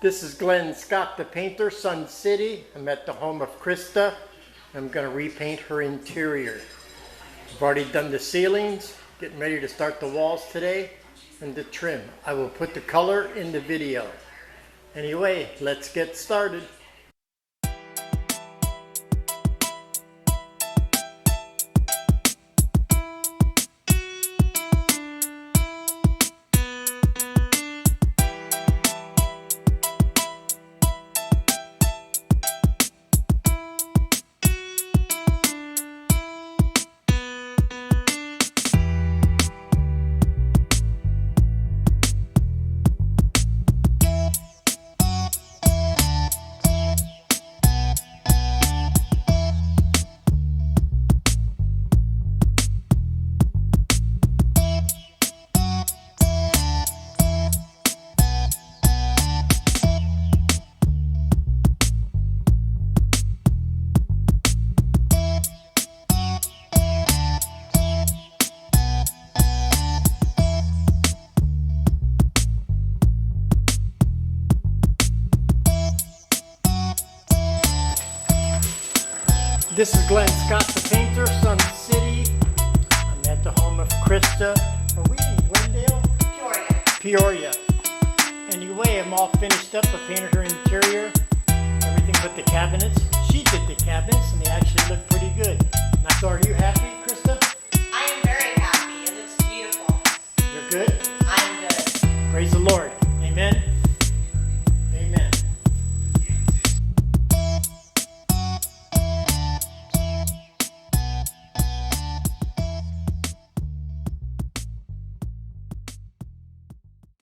This is Glenn Scott, the painter, Sun City. I'm at the home of Krista. I'm going to repaint her interior. I've already done the ceilings, getting ready to start the walls today, and the trim. I will put the color in the video. Anyway, let's get started. This is Glenn Scott, the painter, Sun City. I'm at the home of Krista. Are we in Glendale? Peoria. Anyway, I'm all finished up. I painted her interior, everything but the cabinets. She did the cabinets, and they actually look pretty good. And I thought, are you happy, Krista? I am very happy. It looks beautiful. You're good? I'm good. Praise the Lord. Amen.